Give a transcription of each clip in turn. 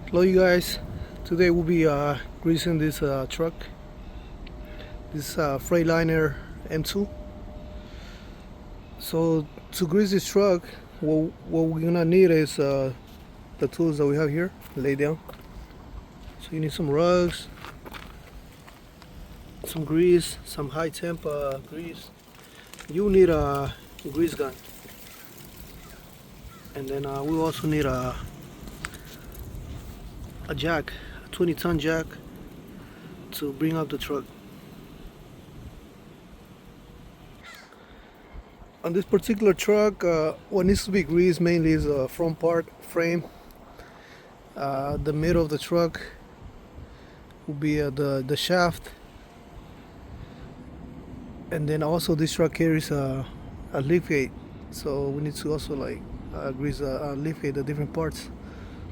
Hello you guys, today we'll be greasing this truck, this Freightliner M2. So to grease this truck, what we're gonna need is the tools that we have here, lay down. So you need some rugs, some grease, some high temp grease. You need a grease gun, and then we also need a jack, a 20-ton jack to bring up the truck. On this particular truck, what needs to be greased mainly is the front part frame. The middle of the truck will be the shaft, and then also this truck carries a lift gate, so we need to also grease the lift gate, the different parts,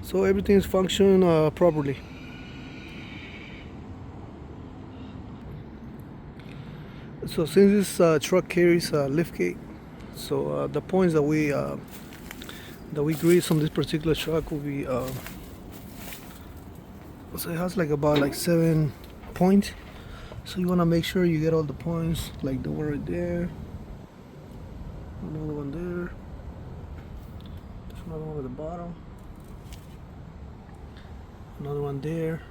so everything's function properly. So since this truck carries a lift gate, so the points that we grease on this particular truck will be so it has about 7 points. So you want to make sure you get all the points, like the one right there, another one there, there's another one at the bottom, another one there,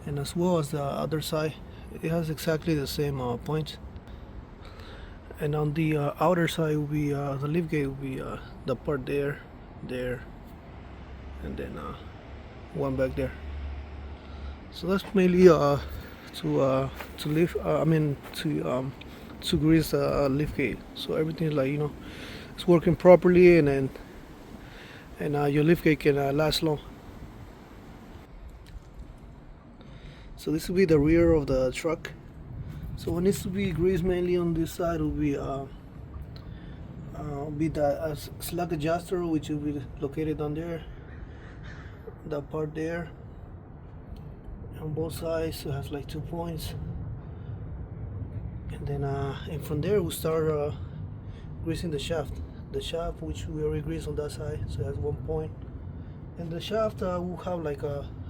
and as well as the other side. It has exactly the same points. And on the outer side will be the lift gate will be the part there, and then one back there. So that's mainly to lift. To grease the lift gate. So everything is it's working properly, and then your lift gate can last long. So this will be the rear of the truck. So what needs to be greased mainly on this side will be the slack adjuster, which will be located on there, that part there, on both sides. It has 2 points, and then and from there we'll start greasing the shaft, which we already greased on that side, so it has 1 point. And the shaft will have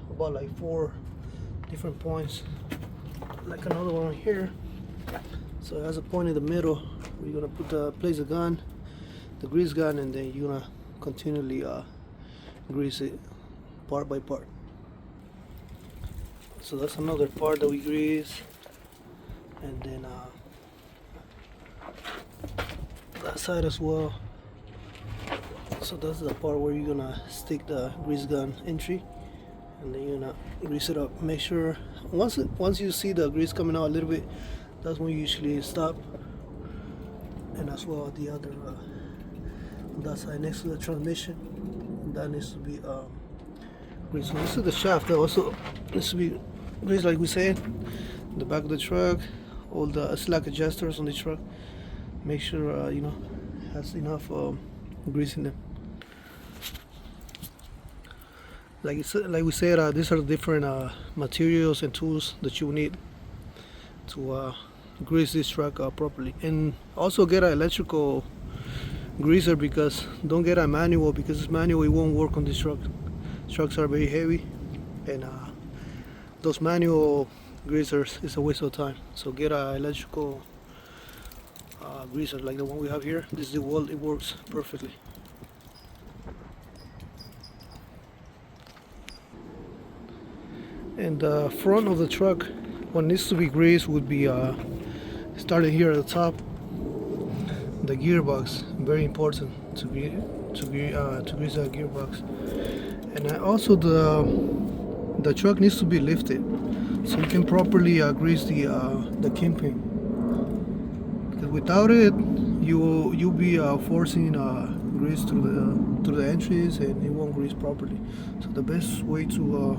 about 4 different points, like another one here. So it has a point in the middle where you're gonna place the gun, the grease gun, and then you're gonna continually grease it part by part. So that's another part that we grease, and then that side as well. So that's the part where you're gonna stick the grease gun entry, and then you're gonna grease it up. Make sure once you see the grease coming out a little bit, that's when you usually stop. And as well the other on that side next to the transmission, that needs to be greased. So this is the shaft that also needs to be greased, like we said. The back of the truck, all the slack adjusters on the truck, make sure has enough grease in them. Like we said, these are the different materials and tools that you need to grease this truck properly. And also get an electrical greaser, because don't get a manual, because this manual, it won't work on this truck. Trucks are very heavy, and those manual greasers is a waste of time. So get an electrical greaser like the one we have here. This is the wall, it works perfectly. And the front of the truck, what needs to be greased would be starting here at the top, the gearbox. Very important to grease that gearbox. And also the truck needs to be lifted, so you can properly grease the kingpin. Because without it, you'll be forcing grease through the entries, and it won't grease properly. So the best way to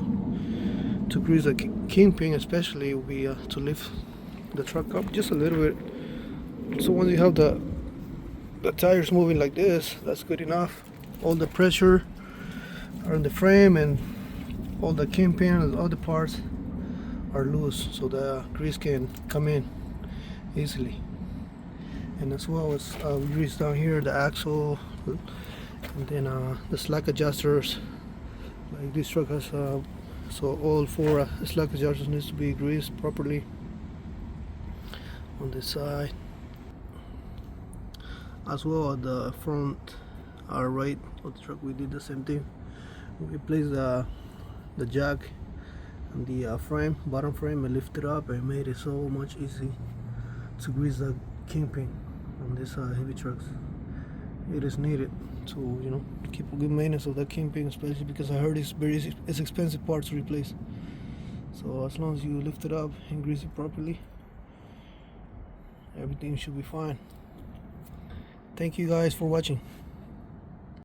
grease the kingpin especially will be to lift the truck up just a little bit. So when you have the tires moving like this, that's good enough. All the pressure are in the frame, and all the kingpin and other parts are loose, so the grease can come in easily. And as well as we grease down here the axle, and then the slack adjusters Like this truck has so all four slack adjusters needs to be greased properly on the side, as well at the front right of the truck. We did the same thing. We placed the jack and the frame, bottom frame, and lift it up and made it so much easy to grease the kingpin on this heavy trucks. It is needed to, you know, keep a good maintenance of that kingpin, especially because I heard it's expensive part to replace. So as long as you lift it up and grease it properly, everything should be fine. Thank you guys for watching.